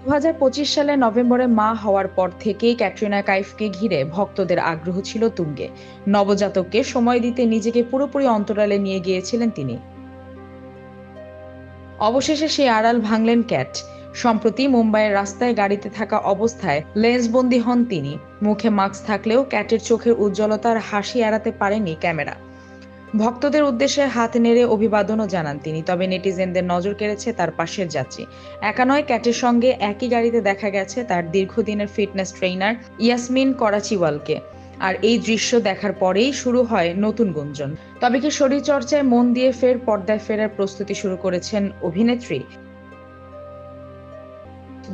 2025 সালে নভেম্বরে মা হওয়ার পর থেকেই ক্যাটরিনা কাইফকে ঘিরে ভক্তদের আগ্রহ ছিল তুঙ্গে। নবজাতককে সময় দিতে নিজেকে পুরোপুরি অন্তরালে নিয়ে গিয়েছিলেন তিনি। অবশেষে সেই আড়াল ভাঙলেন ক্যাট। সম্প্রতি মুম্বাইয়ের রাস্তায় গাড়িতে থাকা অবস্থায় লেন্সবন্দি হন তিনি। মুখে মাস্ক থাকলেও ক্যাটের চোখের উজ্জ্বলতার হাসি এড়াতে পারেনি ক্যামেরা। ভক্তদের উদ্দেশ্যে হাত নেড়ে অভিবাদনও জানান তিনি। তবে নেটিজেনদের নজর কেড়েছে তার পাশের যাত্রী। একা নয়, ক্যাটের সঙ্গে একই গাড়িতে দেখা গেছে তার দীর্ঘদিনের ফিটনেস ট্রেইনার ইয়াসমিন করাচিওয়ালকে। আর এই দৃশ্য দেখার পরেই শুরু হয় নতুন গুঞ্জন। তবে কি শরীরচর্চায় মন দিয়ে ফের পর্দায় ফেরার প্রস্তুতি শুরু করেছেন অভিনেত্রী?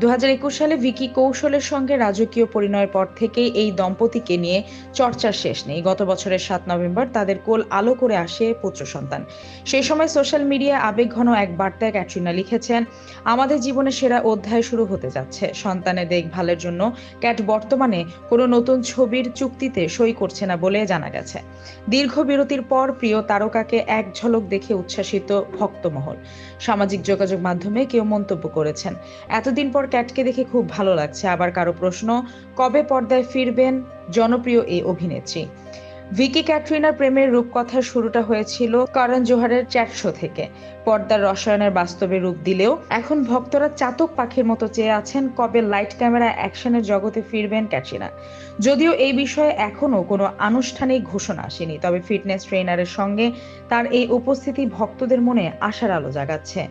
2021 সালে ভিকি কৌশলের সঙ্গে রাজকীয় পরিণয়ের পর থেকেই এই দম্পতিকে নিয়ে চর্চার শেষ নেই। গত বছরের 7 নভেম্বর তাদের কোল আলো করে আসে পুত্র সন্তান। সেই সময় সোশ্যাল মিডিয়ায় আবেগঘন এক বার্তায় ক্যাটরিনা লিখেছেন, আমাদের জীবনের সেরা অধ্যায় শুরু হতে যাচ্ছে। সন্তানের দেখভালের জন্য ক্যাট বর্তমানে কোনো নতুন ছবির চুক্তিতে সই করছে না বলে জানা গেছে। দীর্ঘ বিরতির পর প্রিয় তারকাকে এক ঝলক দেখে উচ্ছ্বাসিত ভক্তমহল। সামাজিক যোগাযোগ মাধ্যমে কেউ মন্তব্য করেছেন, এতদিন পর ক্যাটকে দেখে খুব ভালো লাগছে। আবার কারো প্রশ্ন, কবে পর্দায় ফিরবেন জনপ্রিয় এই অভিনেত্রী? ভিকি ক্যাটরিনার প্রেমের রূপকথার শুরুটা হয়েছিল করণ জোহরের চ্যাট শো থেকে। পর্দার রসায়নের বাস্তবে রূপ দিলেও এখন ভক্তরা চাতক পাখির মতো চেয়ে আছেন কবে লাইট ক্যামেরা অ্যাকশনের জগতে ফিরবেন ক্যাটরিনা। যদিও এই বিষয়ে এখনো কোনো আনুষ্ঠানিক ঘোষণা আসেনি, তবে ফিটনেস ট্রেনারের সঙ্গে তার এই উপস্থিতি ভক্তদের মনে আশার আলো জাগাচ্ছে।